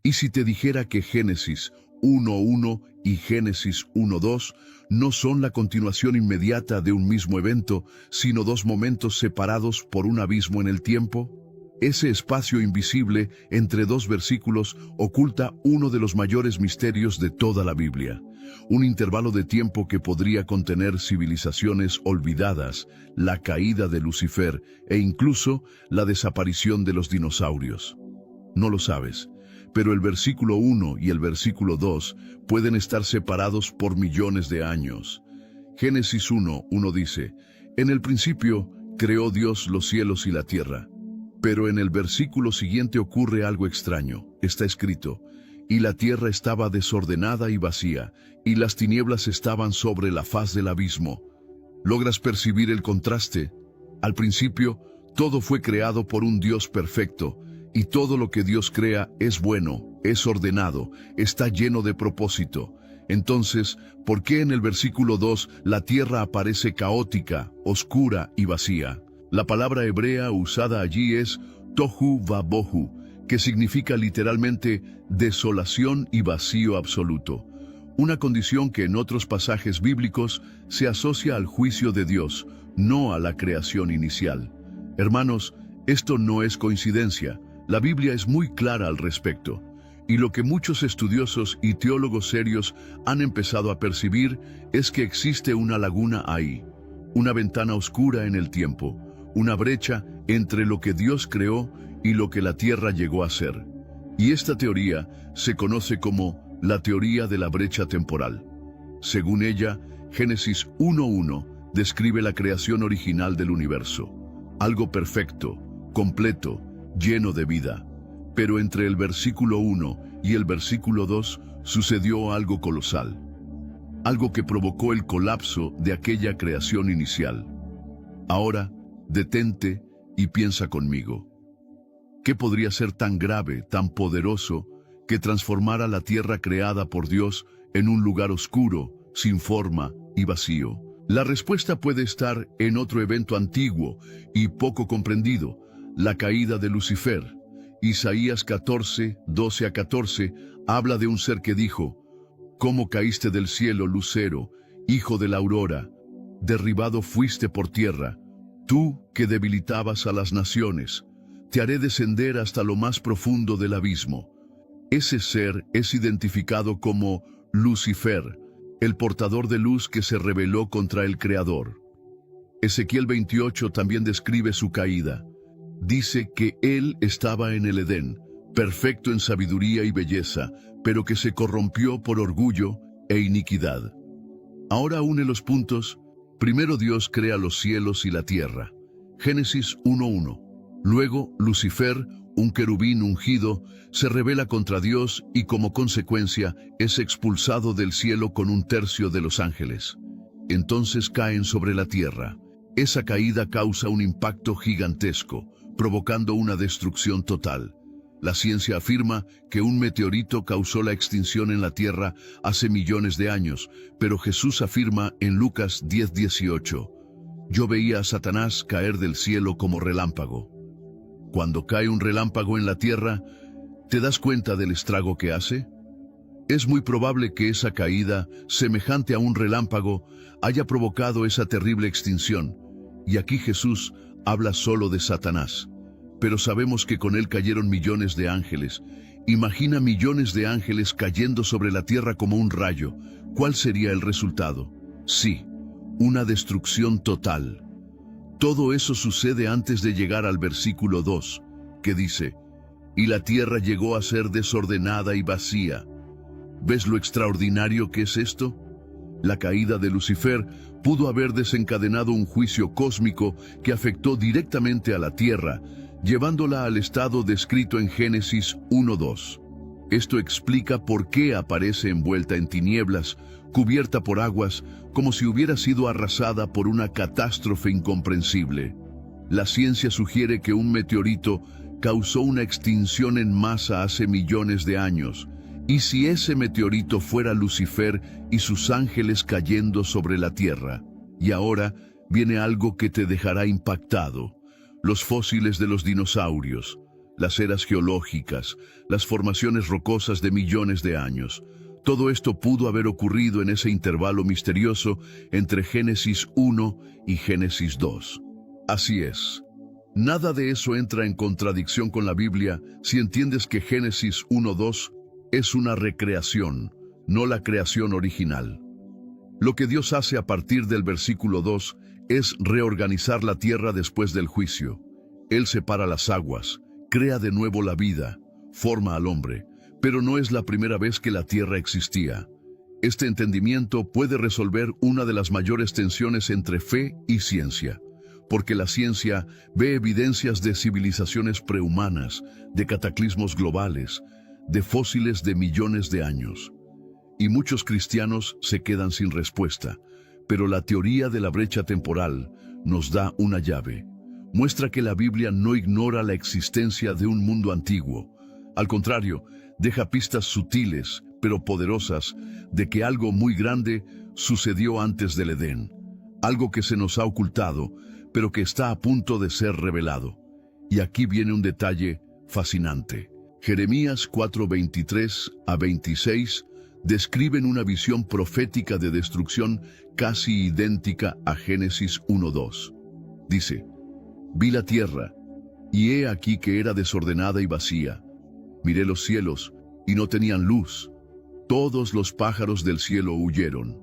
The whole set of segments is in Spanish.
Y si te dijera que Génesis 1:1 y Génesis 1:2 no son la continuación inmediata de un mismo evento, sino dos momentos separados por un abismo en el tiempo, ese espacio invisible entre dos versículos oculta uno de los mayores misterios de toda la Biblia, un intervalo de tiempo que podría contener civilizaciones olvidadas, la caída de Lucifer e incluso la desaparición de los dinosaurios. No lo sabes, pero el versículo 1 y el versículo 2 pueden estar separados por millones de años. Génesis 1:1 dice, «En el principio creó Dios los cielos y la tierra». Pero en el versículo siguiente ocurre algo extraño. Está escrito, «Y la tierra estaba desordenada y vacía, y las tinieblas estaban sobre la faz del abismo». ¿Logras percibir el contraste? Al principio, todo fue creado por un Dios perfecto, y todo lo que Dios crea es bueno, es ordenado, está lleno de propósito. Entonces, ¿por qué en el versículo 2 la tierra aparece caótica, oscura y vacía? La palabra hebrea usada allí es tohu vabohu, que significa literalmente desolación y vacío absoluto. Una condición que en otros pasajes bíblicos se asocia al juicio de Dios, no a la creación inicial. Hermanos, esto no es coincidencia. La Biblia es muy clara al respecto, y lo que muchos estudiosos y teólogos serios han empezado a percibir es que existe una laguna ahí, una ventana oscura en el tiempo, una brecha entre lo que Dios creó y lo que la tierra llegó a ser. Y esta teoría se conoce como la teoría de la brecha temporal. Según ella, Génesis 1:1 describe la creación original del universo, algo perfecto, completo, lleno de vida. Pero entre el versículo 1 y el versículo 2 sucedió algo colosal, algo que provocó el colapso de aquella creación inicial. Ahora, detente y piensa conmigo. ¿Qué podría ser tan grave, tan poderoso, que transformara la tierra creada por Dios en un lugar oscuro, sin forma y vacío? La respuesta puede estar en otro evento antiguo y poco comprendido, la caída de Lucifer. Isaías 14, 12-14, habla de un ser que dijo, «¿Cómo caíste del cielo, lucero, hijo de la aurora? Derribado fuiste por tierra, tú que debilitabas a las naciones. Te haré descender hasta lo más profundo del abismo». Ese ser es identificado como Lucifer, el portador de luz que se rebeló contra el Creador. Ezequiel 28 también describe su caída. Dice que él estaba en el Edén, perfecto en sabiduría y belleza, pero que se corrompió por orgullo e iniquidad. Ahora une los puntos. Primero Dios crea los cielos y la tierra. Génesis 1:1. Luego Lucifer, un querubín ungido, se rebela contra Dios y como consecuencia es expulsado del cielo con 1/3 de los ángeles. Entonces caen sobre la tierra. Esa caída causa un impacto gigantesco, provocando una destrucción total. La ciencia afirma que un meteorito causó la extinción en la Tierra hace millones de años, pero Jesús afirma en Lucas 10:18, «Yo veía a Satanás caer del cielo como relámpago». Cuando cae un relámpago en la Tierra, ¿te das cuenta del estrago que hace? Es muy probable que esa caída, semejante a un relámpago, haya provocado esa terrible extinción. Y aquí Jesús habla solo de Satanás, pero sabemos que con él cayeron millones de ángeles. Imagina millones de ángeles cayendo sobre la tierra como un rayo. ¿Cuál sería el resultado? Sí, una destrucción total. Todo eso sucede antes de llegar al versículo 2, que dice, «Y la tierra llegó a ser desordenada y vacía». ¿Ves lo extraordinario que es esto? La caída de Lucifer pudo haber desencadenado un juicio cósmico que afectó directamente a la tierra, llevándola al estado descrito en Génesis 1:2. Esto explica por qué aparece envuelta en tinieblas, cubierta por aguas, como si hubiera sido arrasada por una catástrofe incomprensible. La ciencia sugiere que un meteorito causó una extinción en masa hace millones de años. ¿Y si ese meteorito fuera Lucifer y sus ángeles cayendo sobre la tierra? Y ahora viene algo que te dejará impactado. Los fósiles de los dinosaurios. las eras geológicas, las formaciones rocosas de millones de años. Todo esto pudo haber ocurrido en ese intervalo misterioso entre Génesis 1 y Génesis 2. Así es. Nada de eso entra en contradicción con la Biblia si entiendes que Génesis 1:2 es una recreación, no la creación original. Lo que Dios hace a partir del versículo 2 es reorganizar la tierra después del juicio. Él separa las aguas, crea de nuevo la vida, forma al hombre, pero no es la primera vez que la tierra existía. Este entendimiento puede resolver una de las mayores tensiones entre fe y ciencia, porque la ciencia ve evidencias de civilizaciones prehumanas, de cataclismos globales, de fósiles de millones de años. Y muchos cristianos se quedan sin respuesta, pero la teoría de la brecha temporal nos da una llave. Muestra que la Biblia no ignora la existencia de un mundo antiguo. Al contrario, deja pistas sutiles, pero poderosas, de que algo muy grande sucedió antes del Edén. Algo que se nos ha ocultado, pero que está a punto de ser revelado. Y aquí viene un detalle fascinante. Jeremías 4:23 a 26 describen una visión profética de destrucción casi idéntica a Génesis 1:2. Dice: «Vi la tierra, y he aquí que era desordenada y vacía. Miré los cielos, y no tenían luz. Todos los pájaros del cielo huyeron».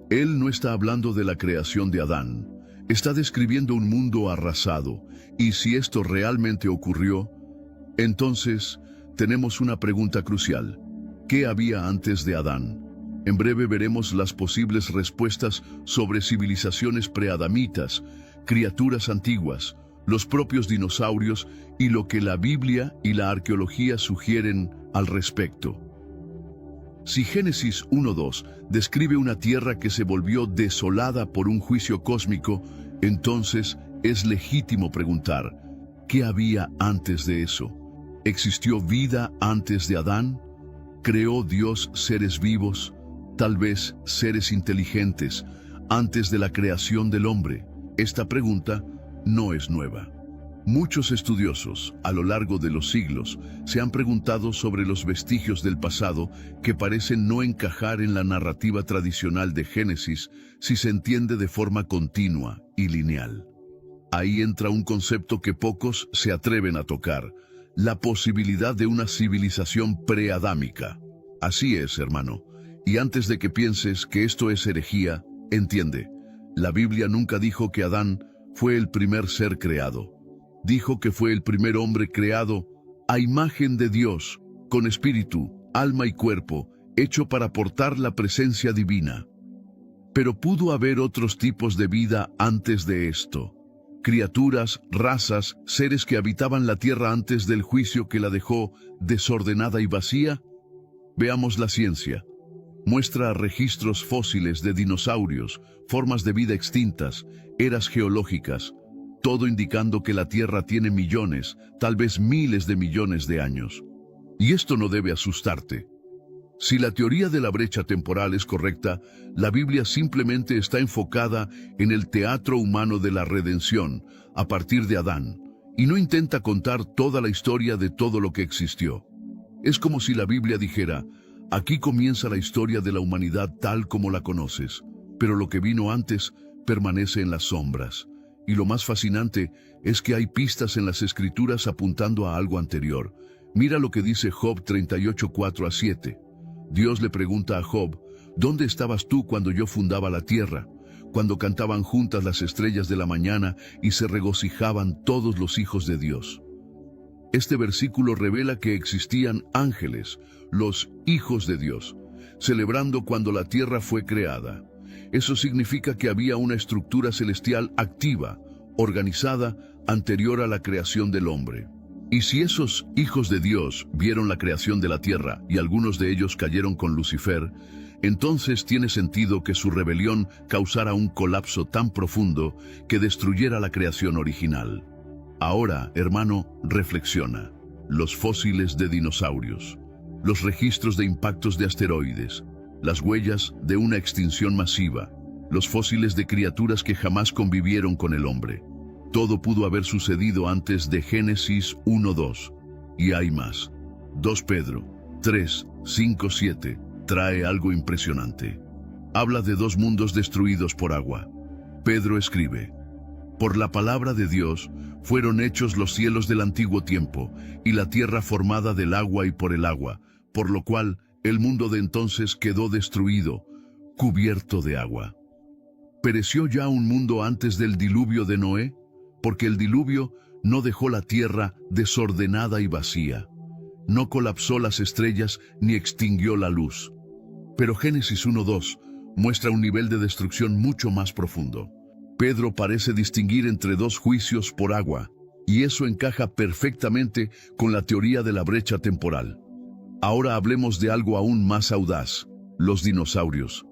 Él no está hablando de la creación de Adán. Está describiendo un mundo arrasado, y si esto realmente ocurrió, entonces tenemos una pregunta crucial. ¿Qué había antes de Adán? En breve veremos las posibles respuestas sobre civilizaciones preadamitas, criaturas antiguas, los propios dinosaurios y lo que la Biblia y la arqueología sugieren al respecto. Si Génesis 1:2 describe una tierra que se volvió desolada por un juicio cósmico, entonces es legítimo preguntar, ¿qué había antes de eso? ¿Existió vida antes de Adán? ¿Creó Dios seres vivos, tal vez seres inteligentes, antes de la creación del hombre? Esta pregunta no es nueva. Muchos estudiosos, a lo largo de los siglos, se han preguntado sobre los vestigios del pasado que parecen no encajar en la narrativa tradicional de Génesis si se entiende de forma continua y lineal. Ahí entra un concepto que pocos se atreven a tocar: la posibilidad de una civilización preadámica. Así es, hermano. Y antes de que pienses que esto es herejía, entiende, la Biblia nunca dijo que Adán fue el primer ser creado. Dijo que fue el primer hombre creado a imagen de Dios, con espíritu, alma y cuerpo, hecho para portar la presencia divina. Pero pudo haber otros tipos de vida antes de esto. Criaturas, razas, seres que habitaban la tierra antes del juicio que la dejó desordenada y vacía. Veamos la ciencia. Muestra registros fósiles de dinosaurios, formas de vida extintas, eras geológicas, todo indicando que la Tierra tiene millones, tal vez miles de millones de años. Y esto no debe asustarte. Si la teoría de la brecha temporal es correcta, la Biblia simplemente está enfocada en el teatro humano de la redención, a partir de Adán, y no intenta contar toda la historia de todo lo que existió. Es como si la Biblia dijera: aquí comienza la historia de la humanidad tal como la conoces, pero lo que vino antes permanece en las sombras. Y lo más fascinante es que hay pistas en las Escrituras apuntando a algo anterior. Mira lo que dice Job 38:4-7. Dios le pregunta a Job: ¿dónde estabas tú cuando yo fundaba la tierra? Cuando cantaban juntas las estrellas de la mañana y se regocijaban todos los hijos de Dios. Este versículo revela que existían ángeles, los hijos de Dios, celebrando cuando la tierra fue creada. Eso significa que había una estructura celestial activa, organizada, anterior a la creación del hombre. Y si esos hijos de Dios vieron la creación de la tierra y algunos de ellos cayeron con Lucifer, entonces tiene sentido que su rebelión causara un colapso tan profundo que destruyera la creación original. Ahora, hermano, reflexiona. Los fósiles de dinosaurios, los registros de impactos de asteroides, las huellas de una extinción masiva, los fósiles de criaturas que jamás convivieron con el hombre. todo pudo haber sucedido antes de Génesis 1:2. Y hay más. 2 Pedro 3:5-7 trae algo impresionante. Habla de dos mundos destruidos por agua. Pedro escribe: por la palabra de Dios fueron hechos los cielos del antiguo tiempo, y la tierra formada del agua y por el agua, por lo cual el mundo de entonces quedó destruido, cubierto de agua. ¿Pereció ya un mundo antes del diluvio de Noé? Porque el diluvio no dejó la tierra desordenada y vacía. No colapsó las estrellas ni extinguió la luz. Pero Génesis 1:2 muestra un nivel de destrucción mucho más profundo. Pedro parece distinguir entre dos juicios por agua, y eso encaja perfectamente con la teoría de la brecha temporal. Ahora hablemos de algo aún más audaz: los dinosaurios.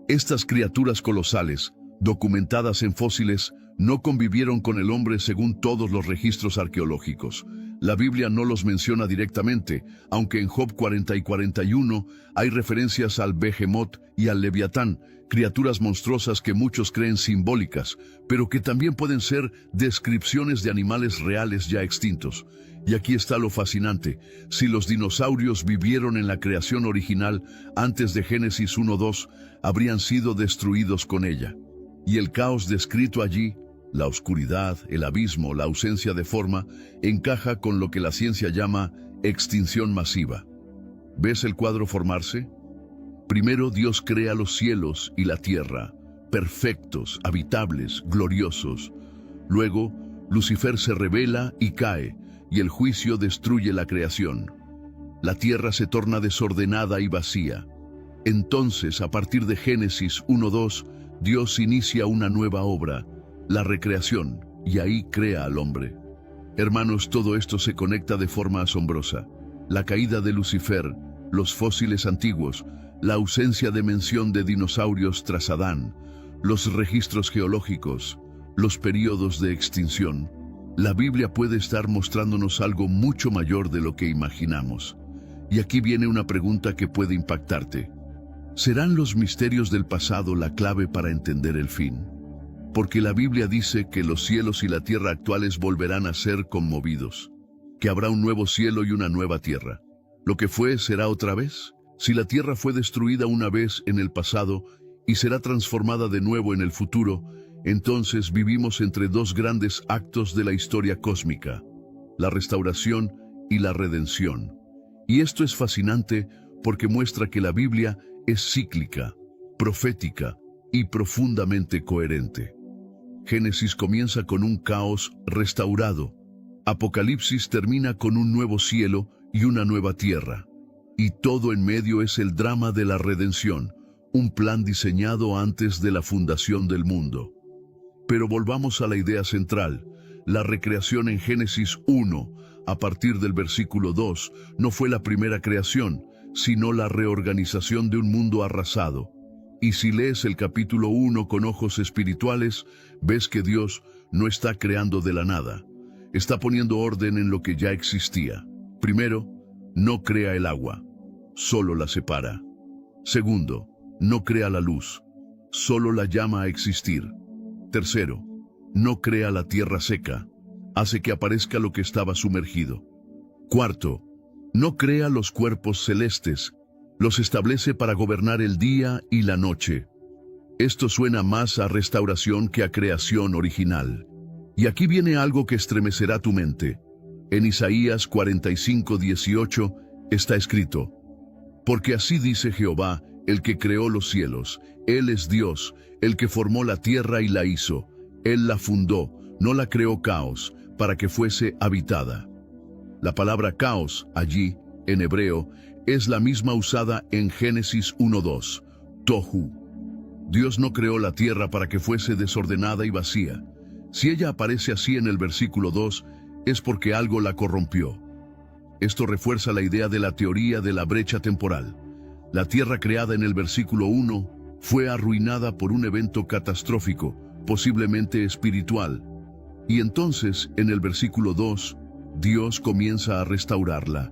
Estas criaturas colosales, documentadas en fósiles, no convivieron con el hombre según todos los registros arqueológicos. La Biblia no los menciona directamente, aunque en Job 40 y 41 hay referencias al Behemoth y al Leviatán, criaturas monstruosas que muchos creen simbólicas, pero que también pueden ser descripciones de animales reales ya extintos. Y aquí está lo fascinante: si los dinosaurios vivieron en la creación original antes de Génesis 1:2, habrían sido destruidos con ella. Y el caos descrito allí, la oscuridad, el abismo, la ausencia de forma, encaja con lo que la ciencia llama extinción masiva. ¿Ves el cuadro formarse? Primero Dios crea los cielos y la tierra, perfectos, habitables, gloriosos. Luego, Lucifer se rebela y cae, y el juicio destruye la creación. La tierra se torna desordenada y vacía. Entonces, a partir de Génesis 1:2, Dios inicia una nueva obra, la recreación, y ahí crea al hombre. Hermanos, todo esto se conecta de forma asombrosa. La caída de Lucifer, los fósiles antiguos, la ausencia de mención de dinosaurios tras Adán, los registros geológicos, los períodos de extinción. La Biblia puede estar mostrándonos algo mucho mayor de lo que imaginamos. Y aquí viene una pregunta que puede impactarte. ¿Serán los misterios del pasado la clave para entender el fin? Porque la Biblia dice que los cielos y la tierra actuales volverán a ser conmovidos, que habrá un nuevo cielo y una nueva tierra. ¿Lo que fue será otra vez? Si la tierra fue destruida una vez en el pasado y será transformada de nuevo en el futuro, entonces vivimos entre dos grandes actos de la historia cósmica: la restauración y la redención. Y esto es fascinante porque muestra que la Biblia es cíclica, profética y profundamente coherente. Génesis comienza con un caos restaurado. Apocalipsis termina con un nuevo cielo y una nueva tierra. Y todo en medio es el drama de la redención, un plan diseñado antes de la fundación del mundo. Pero volvamos a la idea central. La recreación en Génesis 1, a partir del versículo 2, no fue la primera creación, sino la reorganización de un mundo arrasado. Y si lees el capítulo 1 con ojos espirituales, ves que Dios no está creando de la nada. Está poniendo orden en lo que ya existía. Primero, no crea el agua, solo la separa. Segundo, no crea la luz, solo la llama a existir. Tercero, no crea la tierra seca, hace que aparezca lo que estaba sumergido. Cuarto, no crea los cuerpos celestes, los establece para gobernar el día y la noche. Esto suena más a restauración que a creación original. Y aquí viene algo que estremecerá tu mente. En Isaías 45:18 está escrito: porque así dice Jehová, el que creó los cielos, Él es Dios, el que formó la tierra y la hizo. Él la fundó, no la creó caos, para que fuese habitada. La palabra caos, allí, en hebreo, es la misma usada en Génesis 1:2, tohu. Dios no creó la tierra para que fuese desordenada y vacía. Si ella aparece así en el versículo 2, es porque algo la corrompió. Esto refuerza la idea de la teoría de la brecha temporal. La tierra creada en el versículo 1 fue arruinada por un evento catastrófico, posiblemente espiritual. Y entonces, en el versículo 2, Dios comienza a restaurarla.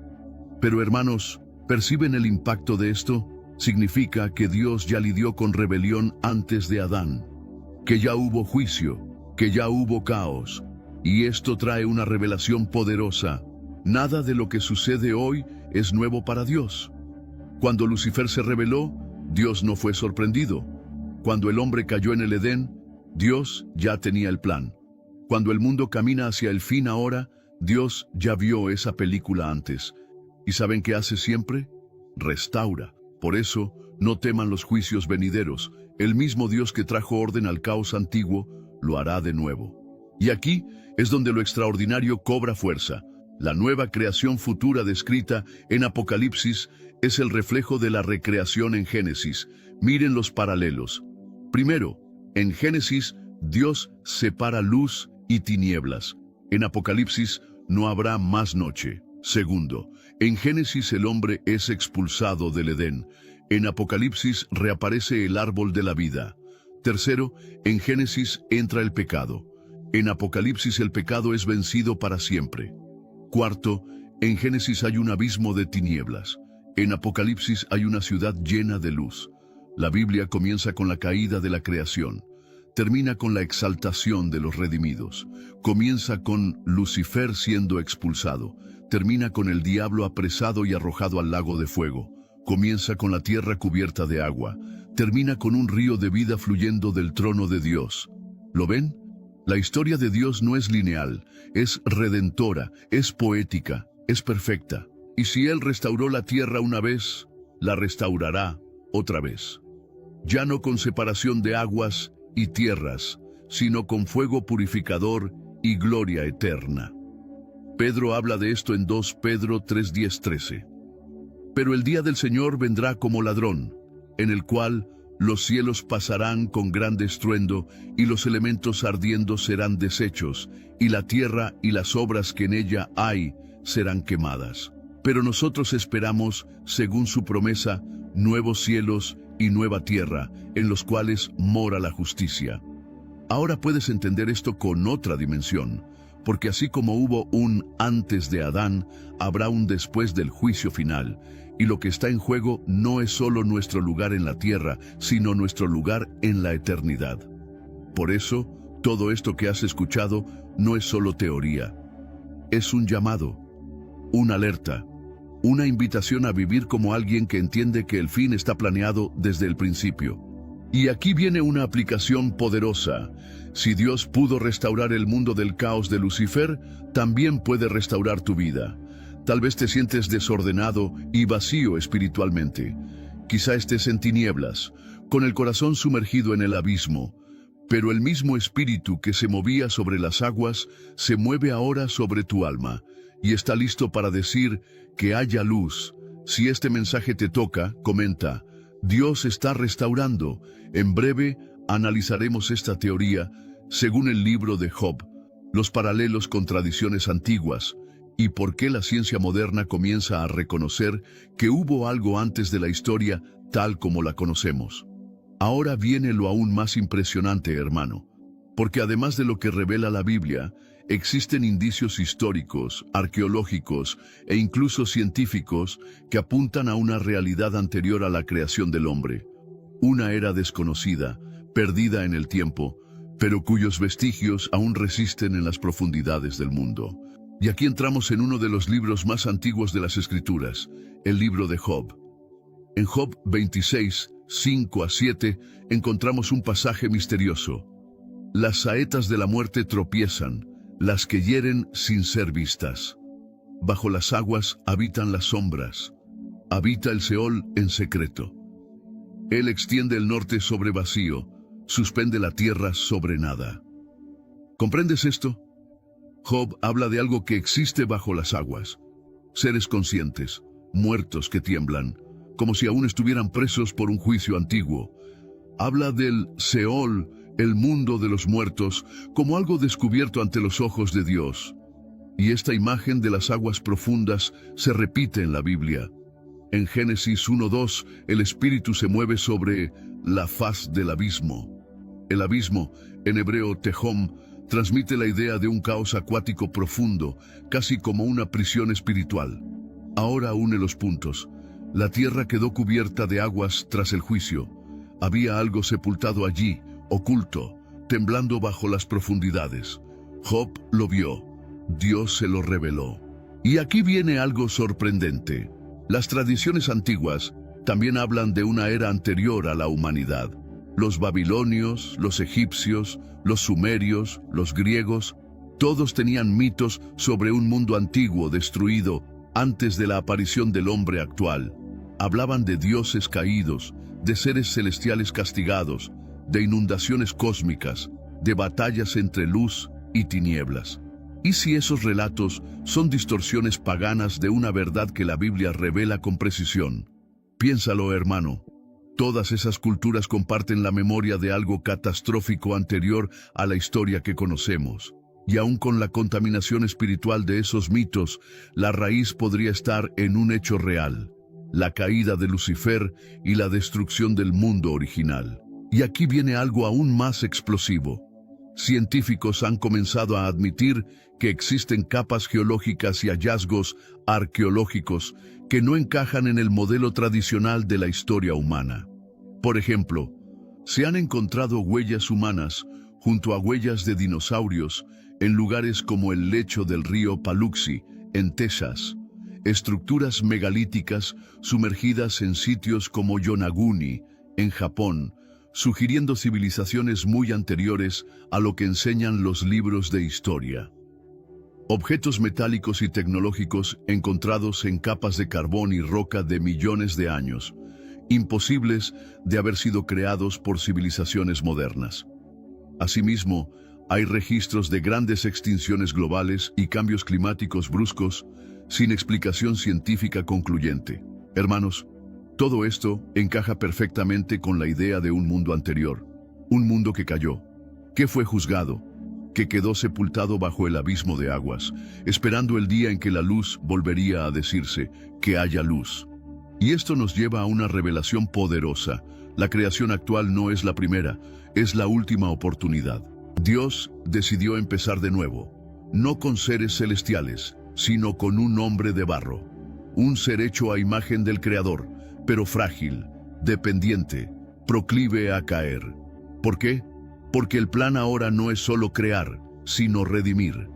Pero hermanos, ¿perciben el impacto de esto? Significa que Dios ya lidió con rebelión antes de Adán, que ya hubo juicio, que ya hubo caos, y esto trae una revelación poderosa. Nada de lo que sucede hoy es nuevo para Dios. Cuando Lucifer se rebeló, Dios no fue sorprendido. Cuando el hombre cayó en el Edén, Dios ya tenía el plan. Cuando el mundo camina hacia el fin ahora, Dios ya vio esa película antes. ¿Y saben qué hace siempre? Restaura. Por eso, no teman los juicios venideros. El mismo Dios que trajo orden al caos antiguo, lo hará de nuevo. Y aquí es donde lo extraordinario cobra fuerza. La nueva creación futura descrita en Apocalipsis es el reflejo de la recreación en Génesis. Miren los paralelos. Primero, en Génesis, Dios separa luz y tinieblas. En Apocalipsis no habrá más noche. Segundo, en Génesis el hombre es expulsado del Edén. En Apocalipsis reaparece el árbol de la vida. Tercero, en Génesis entra el pecado. En Apocalipsis el pecado es vencido para siempre. Cuarto, en Génesis hay un abismo de tinieblas. En Apocalipsis hay una ciudad llena de luz. La Biblia comienza con la caída de la creación. Termina con la exaltación de los redimidos. Comienza con Lucifer siendo expulsado. Termina con el diablo apresado y arrojado al lago de fuego. Comienza con la tierra cubierta de agua. Termina con un río de vida fluyendo del trono de Dios. ¿Lo ven? La historia de Dios no es lineal, es redentora, es poética, es perfecta. Y si Él restauró la tierra una vez, la restaurará otra vez. Ya no con separación de aguas y tierras, sino con fuego purificador y gloria eterna. Pedro habla de esto en 2 Pedro 3:10-13. Pero el día del Señor vendrá como ladrón, en el cual los cielos pasarán con gran estruendo, y los elementos ardiendo serán deshechos, y la tierra y las obras que en ella hay serán quemadas. Pero nosotros esperamos, según su promesa, nuevos cielos y nueva tierra, en los cuales mora la justicia. Ahora puedes entender esto con otra dimensión, porque así como hubo un antes de Adán, habrá un después del juicio final, y lo que está en juego no es solo nuestro lugar en la tierra, sino nuestro lugar en la eternidad. Por eso, todo esto que has escuchado no es solo teoría. Es un llamado, una alerta, una invitación a vivir como alguien que entiende que el fin está planeado desde el principio. Y aquí viene una aplicación poderosa. Si Dios pudo restaurar el mundo del caos de Lucifer, también puede restaurar tu vida. Tal vez te sientes desordenado y vacío espiritualmente. Quizá estés en tinieblas, con el corazón sumergido en el abismo. Pero el mismo espíritu que se movía sobre las aguas se mueve ahora sobre tu alma y está listo para decir que haya luz. Si este mensaje te toca, comenta: Dios está restaurando. En breve analizaremos esta teoría según el libro de Job, los paralelos con tradiciones antiguas, y por qué la ciencia moderna comienza a reconocer que hubo algo antes de la historia tal como la conocemos. Ahora viene lo aún más impresionante, hermano, porque además de lo que revela la Biblia, existen indicios históricos, arqueológicos e incluso científicos que apuntan a una realidad anterior a la creación del hombre. Una era desconocida, perdida en el tiempo, pero cuyos vestigios aún resisten en las profundidades del mundo. Y aquí entramos en uno de los libros más antiguos de las Escrituras, el libro de Job. En Job 26, 5-7, encontramos un pasaje misterioso. Las saetas de la muerte tropiezan, las que hieren sin ser vistas. Bajo las aguas habitan las sombras. Habita el Seol en secreto. Él extiende el norte sobre vacío, suspende la tierra sobre nada. ¿Comprendes esto? Job habla de algo que existe bajo las aguas. Seres conscientes, muertos que tiemblan, como si aún estuvieran presos por un juicio antiguo. Habla del Seol, el mundo de los muertos, como algo descubierto ante los ojos de Dios. Y esta imagen de las aguas profundas se repite en la Biblia. En Génesis 1:2, el Espíritu se mueve sobre la faz del abismo. El abismo, en hebreo Tehom, transmite la idea de un caos acuático profundo, casi como una prisión espiritual. Ahora une los puntos. La tierra quedó cubierta de aguas tras el juicio. Había algo sepultado allí, oculto, temblando bajo las profundidades. Job lo vio. Dios se lo reveló. Y aquí viene algo sorprendente. Las tradiciones antiguas también hablan de una era anterior a la humanidad. Los babilonios, los egipcios, los sumerios, los griegos, todos tenían mitos sobre un mundo antiguo destruido antes de la aparición del hombre actual. Hablaban de dioses caídos, de seres celestiales castigados, de inundaciones cósmicas, de batallas entre luz y tinieblas. ¿Y si esos relatos son distorsiones paganas de una verdad que la Biblia revela con precisión? Piénsalo, hermano. Todas esas culturas comparten la memoria de algo catastrófico anterior a la historia que conocemos. Y aun con la contaminación espiritual de esos mitos, la raíz podría estar en un hecho real: la caída de Lucifer y la destrucción del mundo original. Y aquí viene algo aún más explosivo. Científicos han comenzado a admitir que existen capas geológicas y hallazgos arqueológicos que no encajan en el modelo tradicional de la historia humana. Por ejemplo, se han encontrado huellas humanas junto a huellas de dinosaurios en lugares como el lecho del río Paluxy, en Texas, estructuras megalíticas sumergidas en sitios como Yonaguni, en Japón, sugiriendo civilizaciones muy anteriores a lo que enseñan los libros de historia. Objetos metálicos y tecnológicos encontrados en capas de carbón y roca de millones de años, imposibles de haber sido creados por civilizaciones modernas. Asimismo, hay registros de grandes extinciones globales y cambios climáticos bruscos sin explicación científica concluyente. Hermanos, todo esto encaja perfectamente con la idea de un mundo anterior, un mundo que cayó, que fue juzgado, que quedó sepultado bajo el abismo de aguas, esperando el día en que la luz volvería a decirse que haya luz. Y esto nos lleva a una revelación poderosa. La creación actual no es la primera, es la última oportunidad. Dios decidió empezar de nuevo, no con seres celestiales, sino con un hombre de barro, un ser hecho a imagen del Creador, pero frágil, dependiente, proclive a caer. ¿Por qué? Porque el plan ahora no es solo crear, sino redimir.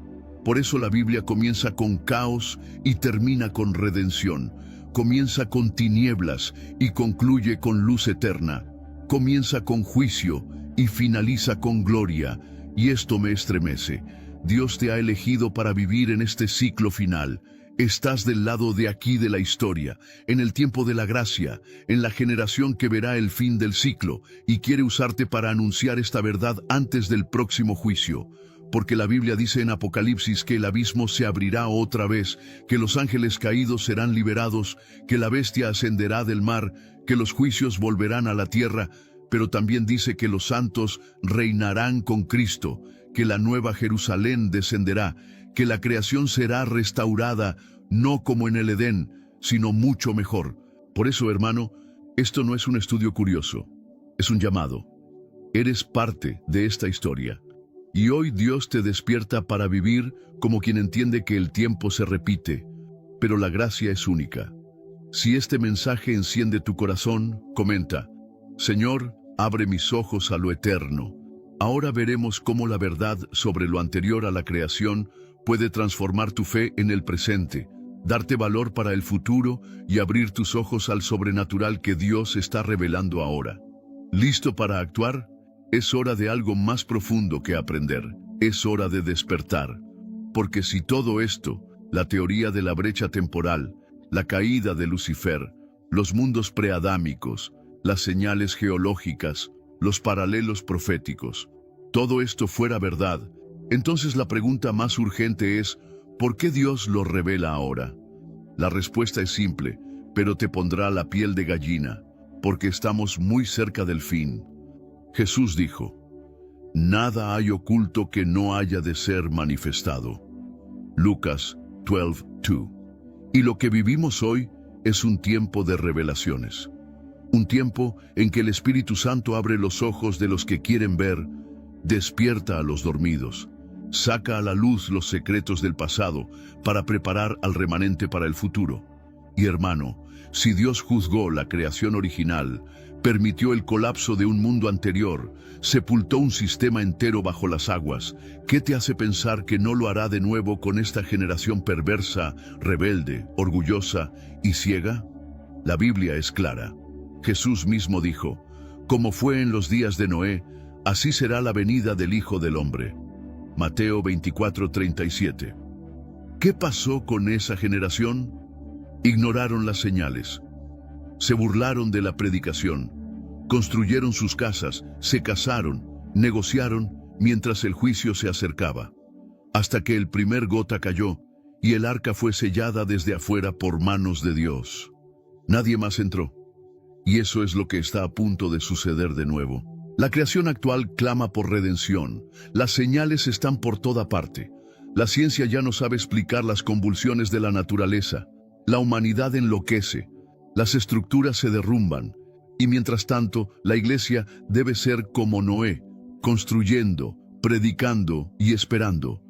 Por eso la Biblia comienza con caos y termina con redención. Comienza con tinieblas y concluye con luz eterna. Comienza con juicio y finaliza con gloria. Y esto me estremece. Dios te ha elegido para vivir en este ciclo final. Estás del lado de aquí de la historia, en el tiempo de la gracia, en la generación que verá el fin del ciclo, y quiere usarte para anunciar esta verdad antes del próximo juicio. Porque la Biblia dice en Apocalipsis que el abismo se abrirá otra vez, que los ángeles caídos serán liberados, que la bestia ascenderá del mar, que los juicios volverán a la tierra, pero también dice que los santos reinarán con Cristo, que la nueva Jerusalén descenderá, que la creación será restaurada, no como en el Edén, sino mucho mejor. Por eso, hermano, esto no es un estudio curioso, es un llamado. Eres parte de esta historia. Y hoy Dios te despierta para vivir como quien entiende que el tiempo se repite, pero la gracia es única. Si este mensaje enciende tu corazón, comenta: Señor, abre mis ojos a lo eterno. Ahora veremos cómo la verdad sobre lo anterior a la creación puede transformar tu fe en el presente, darte valor para el futuro y abrir tus ojos al sobrenatural que Dios está revelando ahora. ¿Listo para actuar? Es hora de algo más profundo que aprender. Es hora de despertar. Porque si todo esto, la teoría de la brecha temporal, la caída de Lucifer, los mundos preadámicos, las señales geológicas, los paralelos proféticos, todo esto fuera verdad, entonces la pregunta más urgente es: ¿por qué Dios lo revela ahora? La respuesta es simple, pero te pondrá la piel de gallina, porque estamos muy cerca del fin. Jesús dijo: nada hay oculto que no haya de ser manifestado. Lucas 12:2. Y lo que vivimos hoy es un tiempo de revelaciones. Un tiempo en que el Espíritu Santo abre los ojos de los que quieren ver, despierta a los dormidos, saca a la luz los secretos del pasado para preparar al remanente para el futuro. Y hermano, si Dios juzgó la creación original, permitió el colapso de un mundo anterior, sepultó un sistema entero bajo las aguas, ¿qué te hace pensar que no lo hará de nuevo con esta generación perversa, rebelde, orgullosa y ciega? La Biblia es clara. Jesús mismo dijo, como fue en los días de Noé, así será la venida del Hijo del Hombre. Mateo 24:37. ¿Qué pasó con esa generación? Ignoraron las señales. Se burlaron de la predicación. Construyeron sus casas, se casaron, negociaron mientras el juicio se acercaba. Hasta que el primer gota cayó y el arca fue sellada desde afuera por manos de Dios. Nadie más entró. Y eso es lo que está a punto de suceder de nuevo. La creación actual clama por redención. Las señales están por toda parte. La ciencia ya no sabe explicar las convulsiones de la naturaleza. La humanidad enloquece. Las estructuras se derrumban. Y mientras tanto, la iglesia debe ser como Noé, construyendo, predicando y esperando.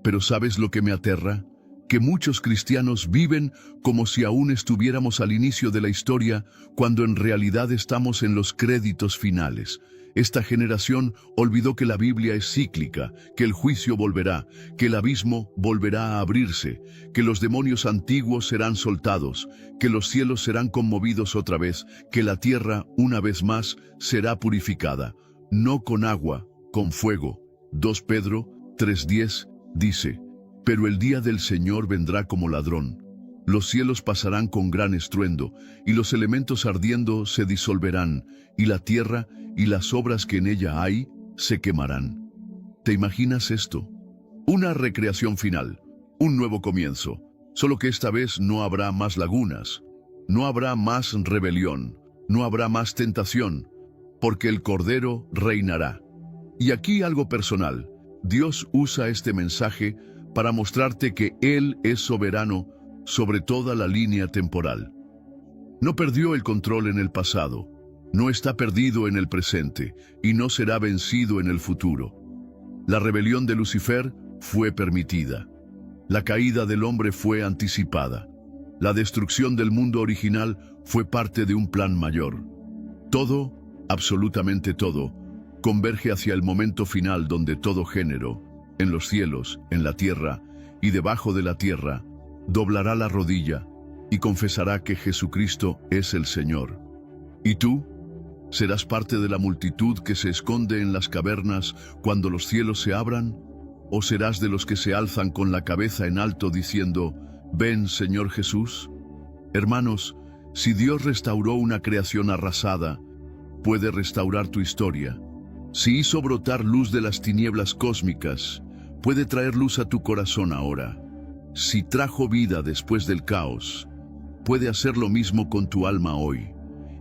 Pero ¿sabes lo que me aterra? Que muchos cristianos viven como si aún estuviéramos al inicio de la historia, cuando en realidad estamos en los créditos finales. Esta generación olvidó que la Biblia es cíclica, que el juicio volverá, que el abismo volverá a abrirse, que los demonios antiguos serán soltados, que los cielos serán conmovidos otra vez, que la tierra, una vez más, será purificada, no con agua, con fuego. 2 Pedro 3:10 dice, pero el día del Señor vendrá como ladrón. Los cielos pasarán con gran estruendo, y los elementos ardiendo se disolverán, y la tierra y las obras que en ella hay se quemarán. ¿Te imaginas esto? Una recreación final, un nuevo comienzo, solo que esta vez no habrá más lagunas, no habrá más rebelión, no habrá más tentación, porque el Cordero reinará. Y aquí algo personal, Dios usa este mensaje para mostrarte que Él es soberano sobre toda la línea temporal. No perdió el control en el pasado, no está perdido en el presente y no será vencido en el futuro. La rebelión de Lucifer fue permitida. La caída del hombre fue anticipada. La destrucción del mundo original fue parte de un plan mayor. Todo, absolutamente todo, converge hacia el momento final donde todo género, en los cielos, en la tierra y debajo de la tierra, doblará la rodilla y confesará que Jesucristo es el Señor. ¿Y tú? ¿Serás parte de la multitud que se esconde en las cavernas cuando los cielos se abran? ¿O serás de los que se alzan con la cabeza en alto diciendo, ven, Señor Jesús? Hermanos, si Dios restauró una creación arrasada, puede restaurar tu historia. Si hizo brotar luz de las tinieblas cósmicas, puede traer luz a tu corazón ahora. Si trajo vida después del caos, puede hacer lo mismo con tu alma hoy.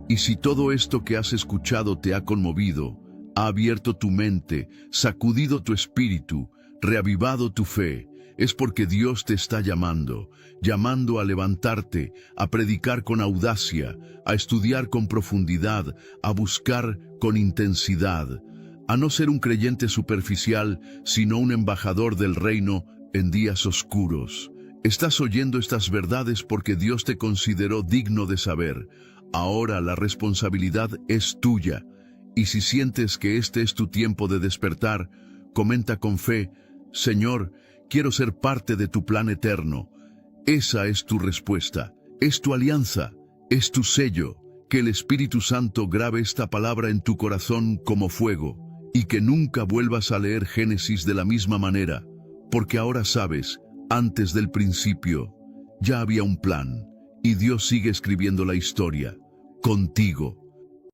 Y si todo esto que has escuchado te ha conmovido, ha abierto tu mente, sacudido tu espíritu, reavivado tu fe, es porque Dios te está llamando a levantarte, a predicar con audacia, a estudiar con profundidad, a buscar con intensidad, a no ser un creyente superficial, sino un embajador del reino en días oscuros. Estás oyendo estas verdades porque Dios te consideró digno de saber. Ahora la responsabilidad es tuya. Y si sientes que este es tu tiempo de despertar, comenta con fe, Señor, quiero ser parte de tu plan eterno. Esa es tu respuesta, es tu alianza, es tu sello. Que el Espíritu Santo grabe esta palabra en tu corazón como fuego. Y que nunca vuelvas a leer Génesis de la misma manera, porque ahora sabes, antes del principio, ya había un plan, y Dios sigue escribiendo la historia, contigo.